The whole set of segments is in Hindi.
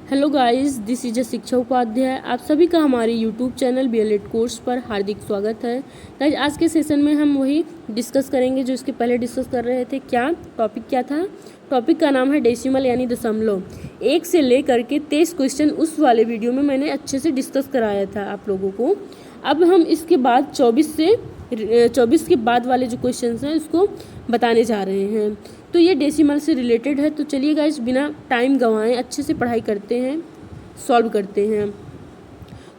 हेलो गाइस, दिस इज शिक्षा उपाध्याय। आप सभी का हमारे यूट्यूब चैनल BLED कोर्स पर हार्दिक स्वागत है। गाइस, आज के सेशन में हम वही डिस्कस करेंगे जो इसके पहले डिस्कस कर रहे थे। टॉपिक क्या था? टॉपिक का नाम है डेसिमल यानी दशमलव। 1 से लेकर के 23 क्वेश्चन उस वाले वीडियो में मैंने अच्छे से डिस्कस कराया था आप लोगों को। अब हम इसके बाद 24 के बाद वाले जो क्वेश्चन हैं उसको बताने जा रहे हैं। तो ये डेसिमल से रिलेटेड है। तो चलिए गाइस, बिना टाइम गंवाएं अच्छे से पढ़ाई करते हैं, सॉल्व करते हैं।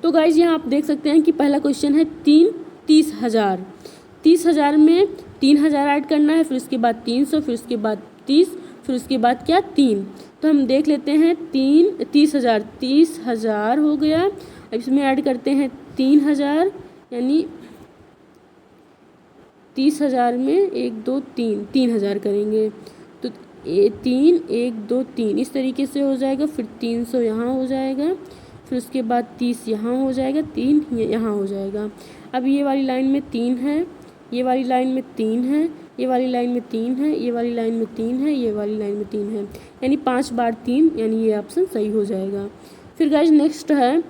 तो गाइस, यहाँ आप देख सकते हैं कि पहला क्वेश्चन है 30,000। 30,000 में 3,000 ऐड करना है, फिर उसके बाद 300, फिर उसके बाद 30, फिर उसके बाद क्या 3। तो हम देख लेते हैं 30,000 हो गया। अब इसमें ऐड करते हैं 3,000, यानी 30,000 में 1 2 3 3,000 करेंगे तो 3 1 2 3 इस तरीके से हो जाएगा। फिर 300 यहाँ हो जाएगा, फिर उसके बाद 30 यहाँ हो जाएगा, 3 यहाँ हो जाएगा। अब ये वाली लाइन में 3 है, ये वाली लाइन में 3 है, ये वाली लाइन में 3 है, ये वाली लाइन में 3 है, ये वाली लाइन में 3 है, यानी 5 बार 3, यानी ये ऑप्शन सही हो जाएगा। फिर गाइस नेक्स्ट है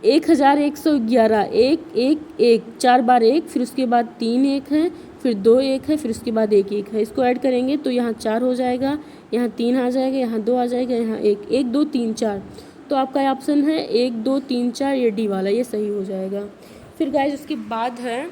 1,111। 1 1 1 4 बार 1, फिर उसके बाद 3 1 है, फिर 2 1 है, फिर उसके बाद 1 1 है। इसको ऐड करेंगे तो यहाँ 4 हो जाएगा, यहाँ 3 आ जाएगा, यहाँ 2 आ जाएगा, यहाँ 1 1 2 3 4। तो आपका ऑप्शन है 1 2 3 4, ये डी वाला, ये सही हो जाएगा। फिर गाइस उसके बाद है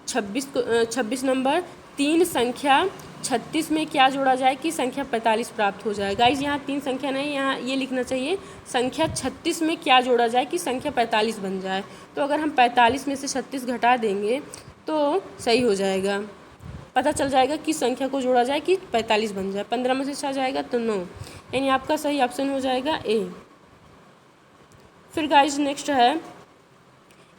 26 नंबर। 3 संख्या 36 में क्या जोड़ा जाए कि संख्या 45 प्राप्त हो जाए। गाइज यहाँ 3 संख्या नहीं, यहाँ ये लिखना चाहिए संख्या 36 में क्या जोड़ा जाए कि संख्या 45 बन जाए। तो अगर हम 45 में से 36 घटा देंगे तो सही हो जाएगा, पता चल जाएगा कि संख्या को जोड़ा जाए कि 45 बन जाए। 15 में से 6 जाएगा तो 9, यानी आपका सही ऑप्शन हो जाएगा ए। फिर गाइज नेक्स्ट है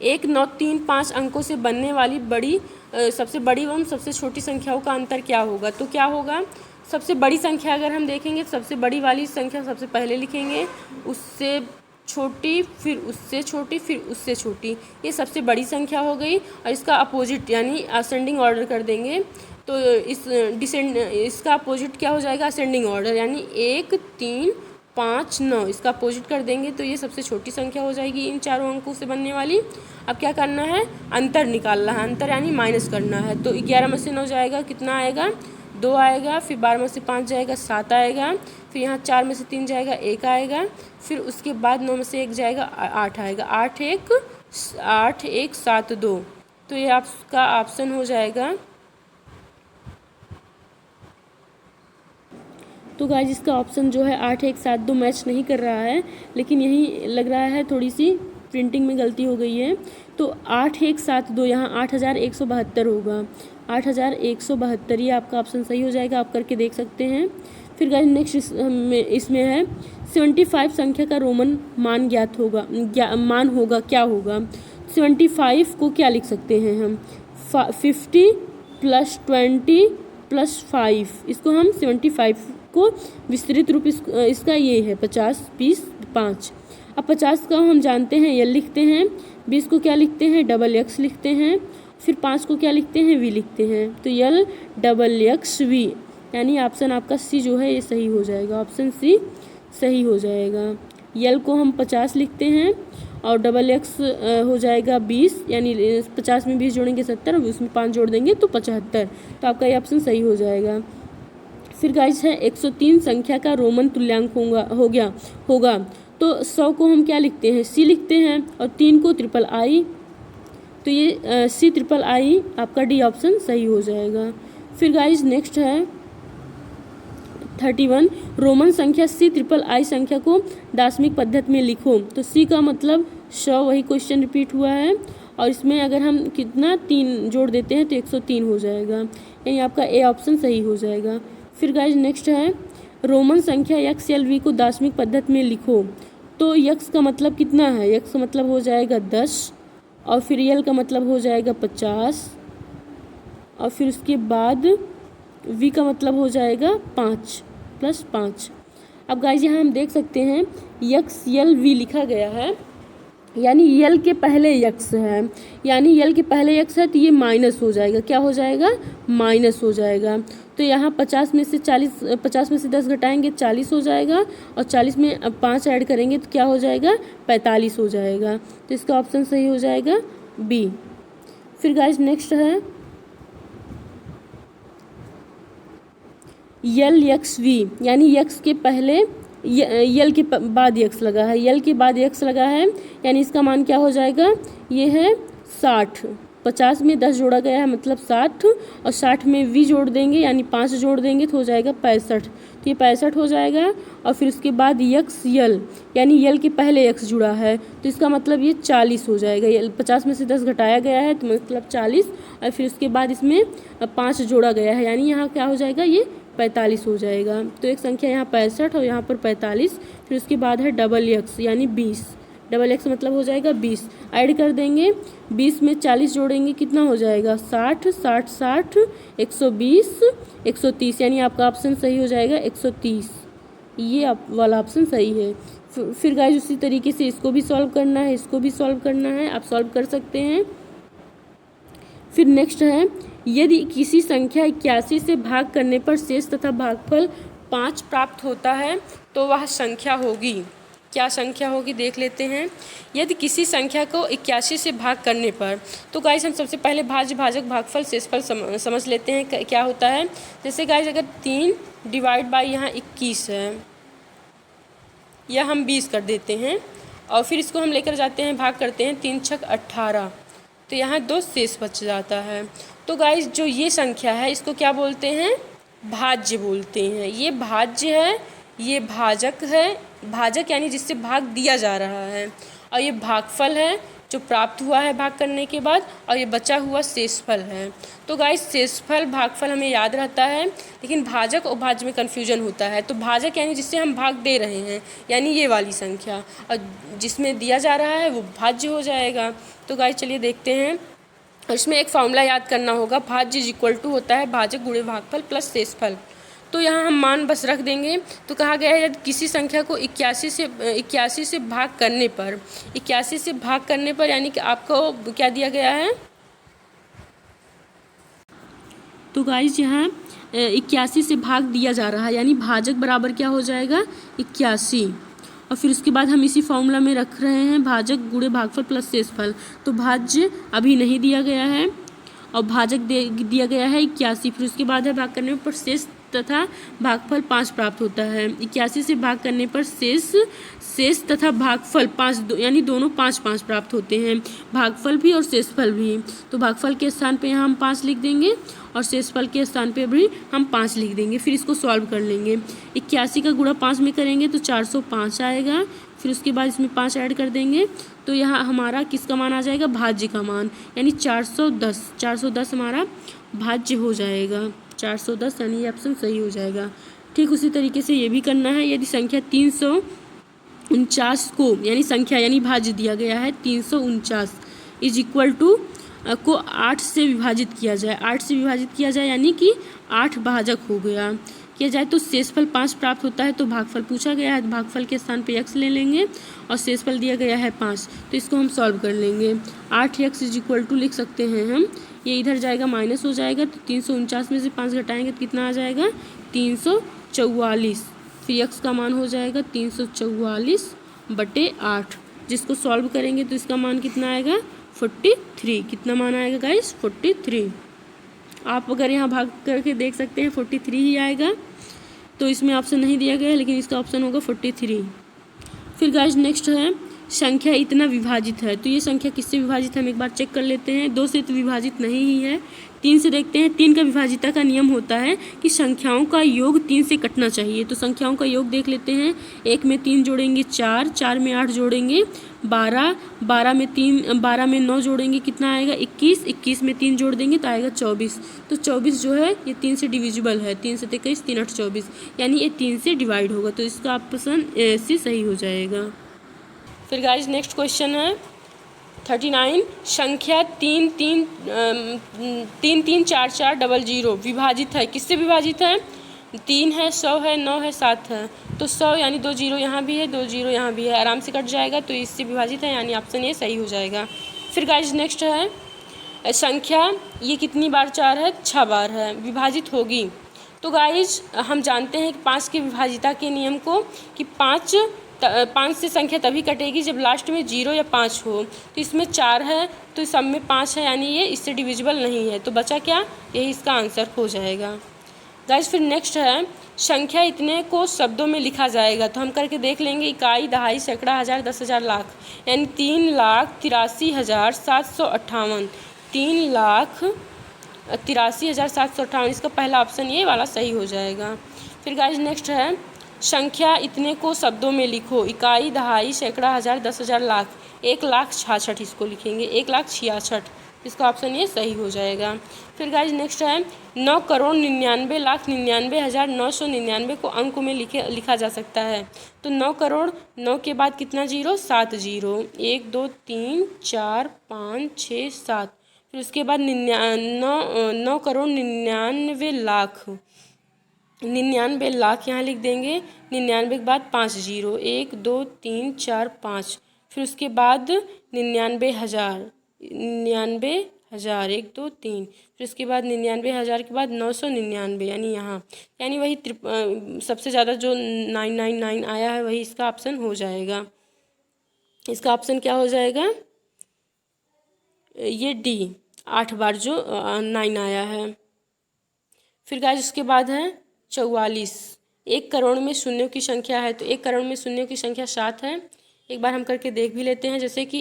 1 9 3 5 अंकों से बनने वाली सबसे बड़ी एवं सबसे छोटी संख्याओं का अंतर क्या होगा। तो क्या होगा, सबसे बड़ी संख्या अगर हम देखेंगे, सबसे बड़ी वाली संख्या सबसे पहले लिखेंगे, उससे छोटी, फिर उससे छोटी, फिर उससे छोटी, ये सबसे बड़ी संख्या हो गई। और इसका अपोजिट यानी असेंडिंग ऑर्डर कर देंगे तो इसका अपोजिट क्या हो जाएगा, असेंडिंग ऑर्डर, यानी 1 3 5 9, इसका अपोजिट कर देंगे तो ये सबसे छोटी संख्या हो जाएगी इन चारों अंकों से बनने वाली। अब क्या करना है, अंतर निकालना है, अंतर यानी माइनस करना है। तो 11 में से 9 जाएगा, कितना आएगा, 2 आएगा। फिर 12 में से 5 जाएगा, 7 आएगा। फिर यहाँ 4 में से 3 जाएगा, 1 आएगा। फिर उसके बाद 9 में से 1 जाएगा, 8 आएगा। 8 1 7 2, तो ये आपका ऑप्शन हो जाएगा। तो गाइस इसका ऑप्शन जो है 8 1 7 2 मैच नहीं कर रहा है, लेकिन यही लग रहा है थोड़ी सी प्रिंटिंग में गलती हो गई है। तो 8 1 7 2 यहाँ 8,172 होगा, 8,172, ये आपका ऑप्शन सही हो जाएगा। आप करके देख सकते हैं। फिर गाइस नेक्स्ट इसमें है 75 संख्या का रोमन मान ज्ञात होगा, क्या होगा। 75 को क्या लिख सकते हैं हम, 50 + 20 + 5, इसको हम 75 को विस्तृत रूप इसका ये है 50 20 5। अब 50 का हम जानते हैं यल लिखते हैं, 20 को क्या लिखते हैं, XX लिखते हैं, फिर 5 को क्या लिखते हैं, V लिखते हैं। तो LXXV, यानी ऑप्शन आपका सी जो है ये सही हो जाएगा, ऑप्शन सी सही हो जाएगा। यल को हम 50 लिखते हैं और XX हो जाएगा 20, यानी 50 में 20 जोड़ेंगे 70 और उसमें 5 जोड़ देंगे तो 75। तो आपका ये ऑप्शन सही हो जाएगा। फिर गाइस है 103 संख्या का रोमन तुल्यांक होगा। तो 100 को हम क्या लिखते हैं, C लिखते हैं, और 3 को III, तो ये CIII आपका डी ऑप्शन सही हो जाएगा। फिर गाइस नेक्स्ट है 31 रोमन संख्या CIII संख्या को दार्शनिक पद्धति में लिखो। तो C का मतलब 100, वही क्वेश्चन रिपीट हुआ है, और इसमें अगर हम कितना 3 जोड़ देते हैं तो 103 हो जाएगा, यानी आपका ए ऑप्शन सही हो जाएगा। फिर गाइस नेक्स्ट है रोमन संख्या XLV को दार्शनिक पद्धति में लिखो। तो यक्स का मतलब कितना है, यक्स का मतलब हो जाएगा 10, और फिर यल का मतलब हो जाएगा 50, और फिर उसके बाद V का मतलब हो जाएगा 5 + 5। अब गाइस यहाँ हम देख सकते हैं XLV लिखा गया है, यानी यल के पहले यक्स है, यानी यल के पहले यक्स है तो ये माइनस हो जाएगा, क्या हो जाएगा, माइनस हो जाएगा। तो यहाँ 50 में से 10 घटाएंगे 40 हो जाएगा, और 40 में अब 5 ऐड करेंगे तो क्या हो जाएगा, 45 हो जाएगा। तो इसका ऑप्शन सही हो जाएगा बी। फिर गाइस नेक्स्ट है यल यक्स वी, यानी यक्स के पहले यल के बाद यक्स लगा है, यल के बाद यक्स लगा है, यानी इसका मान क्या हो जाएगा, ये है 60। 50 में 10 जोड़ा गया है मतलब 60, और 60 में वी जोड़ देंगे यानी 5 जोड़ देंगे तो हो जाएगा 65। तो ये 65 हो जाएगा। और फिर उसके बाद यक्स यल, यानी यल के पहले यक्स जुड़ा है तो इसका मतलब ये 40 हो जाएगा। 50 में से 10 घटाया गया है तो मतलब 40, और फिर उसके बाद इसमें 5 जोड़ा गया है, यानी यहाँ क्या हो जाएगा, ये 45 हो जाएगा। तो एक संख्या यहाँ 65 और यहाँ पर 45। फिर उसके बाद है डबल एक्स यानी 20, डबल एक्स मतलब हो जाएगा 20। ऐड कर देंगे, 20 में 40 जोड़ेंगे कितना हो जाएगा, 60, 60, 60, 120, 130, यानी आपका ऑप्शन सही हो जाएगा 130। ये आप वाला ऑप्शन सही है। फिर गाइस उसी तरीके से इसको भी सॉल्व करना है, इसको भी सॉल्व करना है, आप सॉल्व कर सकते हैं। फिर नेक्स्ट है यदि किसी संख्या 81 से भाग करने पर शेष तथा भागफल 5 प्राप्त होता है तो वह संख्या होगी, क्या संख्या होगी देख लेते हैं। यदि किसी संख्या को 81 से भाग करने पर, तो गाइस हम सबसे पहले भाज्य भाजक भागफल शेषफल समझ लेते हैं क्या होता है। जैसे गाइस अगर 3 डिवाइड बाई यहाँ 21 है, या हम 20 कर देते हैं, और फिर इसको हम लेकर जाते हैं भाग करते हैं, 3 छक 18, तो यहाँ 2 शेष बच जाता है। तो गाइस जो ये संख्या है इसको क्या बोलते हैं, भाज्य बोलते हैं। ये भाज्य है, ये भाजक है, भाजक यानी जिससे भाग दिया जा रहा है, और ये भागफल है जो प्राप्त हुआ है भाग करने के बाद, और ये बचा हुआ शेषफल है। तो गाइस शेषफल भागफल हमें याद रहता है, लेकिन भाजक और भाज्य में कन्फ्यूजन होता है। तो भाजक यानी जिससे हम भाग दे रहे हैं, यानी ये वाली संख्या, और जिसमें दिया जा रहा है वो भाज्य हो जाएगा। तो गाइस चलिए देखते हैं, इसमें एक फॉर्मूला याद करना होगा, भाज्य इज इक्वल टू होता है भाजक गुणे भागफल प्लस शेषफल। तो यहाँ हम मान बस रख देंगे। तो कहा गया है यदि किसी संख्या को 81 से भाग करने पर, 81 से भाग करने पर यानी कि आपको क्या दिया गया है, तो गाइस यहाँ 81 से भाग दिया जा रहा है, यानी भाजक बराबर क्या हो जाएगा, 81। और फिर उसके बाद हम इसी फॉर्मूला में रख रहे हैं भाजक गुणे भागफल प्लस शेषफल। तो भाज्य अभी नहीं दिया गया है और भाजक दिया गया है 81। फिर उसके बाद है भाग करने पर शेष तथा भागफल 5 प्राप्त होता है। 81 से भाग करने पर शेष तथा भागफल 5 यानी दोनों 5 प्राप्त होते हैं, भागफल भी और शेषफल भी। तो भागफल के स्थान पे यहाँ हम 5 लिख देंगे और शेषफल के स्थान पे भी हम 5 लिख देंगे। फिर इसको सॉल्व कर लेंगे। 81 का गुणा 5 में करेंगे तो 405 आएगा। फिर उसके बाद इसमें 5 ऐड कर देंगे तो यहाँ हमारा किसका मान आ जाएगा, भाज्य का मान, यानी 410 हमारा भाज्य हो जाएगा। 410 यानी ये ऑप्शन सही हो जाएगा। ठीक उसी तरीके से ये भी करना है। यदि संख्या 349 को यानी भाज्य दिया गया है 349 इज इक्वल टू को 8 से विभाजित किया जाए, 8 से विभाजित किया जाए यानी कि 8 भाजक हो गया किया जाए तो शेषफल 5 प्राप्त होता है। तो भागफल पूछा गया है, भागफल के स्थान पे x ले लेंगे और शेषफल दिया गया है 5, तो इसको हम सॉल्व कर लेंगे। 8x इज इक्वल टू लिख सकते हैं हम, ये इधर जाएगा माइनस हो जाएगा तो 349 में से 5 घटाएंगे तो कितना आ जाएगा 344। फिर x का मान हो जाएगा 344/8, जिसको सॉल्व करेंगे तो इसका मान कितना आएगा 43। कितना मान आएगा गाइस 43। आप अगर यहाँ भाग करके देख सकते हैं 43 ही आएगा। तो इसमें ऑप्शन नहीं दिया गया है लेकिन इसका ऑप्शन होगा 43। फिर गाइस नेक्स्ट है संख्या इतना विभाजित है। तो ये संख्या किससे विभाजित है हम एक बार चेक कर लेते हैं। 2 से तो विभाजित नहीं ही है। 3 से देखते हैं। 3 का विभाजिता का नियम होता है कि संख्याओं का योग 3 से कटना चाहिए। तो संख्याओं का योग देख लेते हैं। 1 में 3 जोड़ेंगे 4, 4 में 8 जोड़ेंगे 12, 12 में 9 जोड़ेंगे कितना आएगा 21, 21 में 3 जोड़ देंगे तो आएगा 24। तो 24 जो है ये 3 से डिविजिबल है। 3 से 23, 3 8 24, यानी ये 3 से डिवाइड होगा। तो इसका ऑप्शन सी सही हो जाएगा। फिर गाइस नेक्स्ट क्वेश्चन है 39। संख्या 3 3 4 4 0 विभाजित है। किससे विभाजित है? 3 है, 100 है, 9 है, 7 है, तो 100 यानी 2 जीरो यहाँ भी है, 2 जीरो यहाँ भी है, आराम से कट जाएगा, तो इससे विभाजित है, यानी ऑप्शन ए सही हो जाएगा। फिर गाइज नेक्स्ट है संख्या, ये कितनी बार 4 है, 6 बार है, विभाजित होगी। तो गाइज हम जानते हैं कि 5 के विभाजिता के नियम को, कि 5 से संख्या तभी कटेगी जब लास्ट में 0 या 5 हो। तो इसमें 4 है, तो सब में 5 है, यानी ये इससे डिविजिबल नहीं है, तो बचा क्या, यही इसका आंसर हो जाएगा। गाइज फिर नेक्स्ट है संख्या इतने को शब्दों में लिखा जाएगा, तो हम करके देख लेंगे। इकाई, दहाई, सैकड़ा, हज़ार, 10,000, लाख, यानी 3,83,758, 3,83,758, इसका पहला ऑप्शन ये वाला सही हो जाएगा। फिर गाइज नेक्स्ट है संख्या इतने को शब्दों में लिखो, इकाई, दहाई, सैकड़ा, हज़ार, 10,000, लाख, 1,66,000 इसको लिखेंगे, 1,66,000, इसका ऑप्शन ये सही हो जाएगा। फिर गाइज नेक्स्ट है 9,99,99,999 को अंक में लिखा जा सकता है। तो 9 करोड़, 9 के बाद कितना जीरो, 7 जीरो, 1 2 3 4 5 6 7, फिर उसके बाद 9 करोड़ 99 लाख, 99 लाख यहाँ लिख देंगे, 99 के बाद 5 जीरो, 1 2 3 4 5, फिर उसके बाद 99,000, 99,000, 1 2 3, फिर उसके बाद 99,000 के बाद 999, यानी यहाँ, यानी वही सबसे ज़्यादा जो 999 आया है वही इसका ऑप्शन हो जाएगा। इसका ऑप्शन क्या हो जाएगा, ये डी, 8 बार जो 9 आया है। फिर गाइस उसके बाद है 44, 1 करोड़ में शून्यों की संख्या है, तो 1 करोड़ में शून्यों की संख्या 7 है। एक बार हम करके देख भी लेते हैं, जैसे कि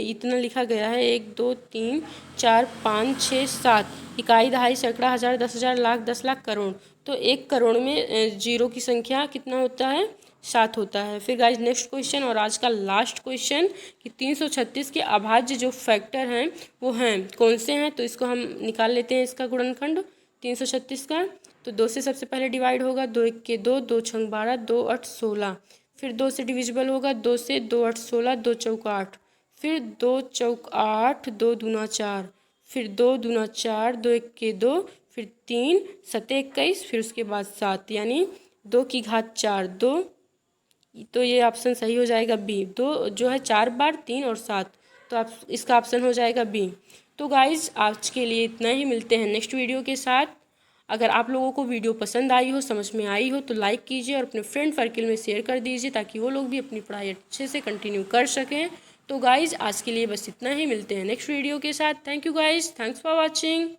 इतना लिखा गया है, 1 2 3 4 5 6 7, इकाई, दहाई, सैकड़ा, हज़ार, 10,000, लाख, 10 लाख, करोड़, तो 1 करोड़ में जीरो की संख्या कितना होता है, 7 होता है। फिर गाइज नेक्स्ट क्वेश्चन और आज का लास्ट क्वेश्चन कि 336 के अभाज्य जो फैक्टर हैं वो हैं कौन से हैं, तो इसको हम निकाल लेते हैं। इसका गुणनखंड 336 का, तो 2 से सबसे पहले डिवाइड होगा, 2 1 के 2, 2 6 12, 2 8 16, फिर 2 से डिविजिबल होगा, 2 से 2 8 16, 2 चौक 8, फिर 2 चौक 8, 2 दूना 4, फिर 2 दूना 4, 2 1 के 2, फिर 3 7 21, फिर उसके बाद 7, यानी 2 की घात 4, 2, तो ये ऑप्शन सही हो जाएगा बी। 2 जो है 4 बार, 3 और 7, तो आप इसका ऑप्शन हो जाएगा बी। तो गाइज आज के लिए इतना ही, मिलते हैं नेक्स्ट वीडियो के साथ। अगर आप लोगों को वीडियो पसंद आई हो, समझ में आई हो, तो लाइक कीजिए और अपने फ्रेंड सर्किल में शेयर कर दीजिए, ताकि वो लोग भी अपनी पढ़ाई अच्छे से कंटिन्यू कर सकें। तो गाइज आज के लिए बस इतना ही, मिलते हैं नेक्स्ट वीडियो के साथ। Thank you guys, thanks for watching.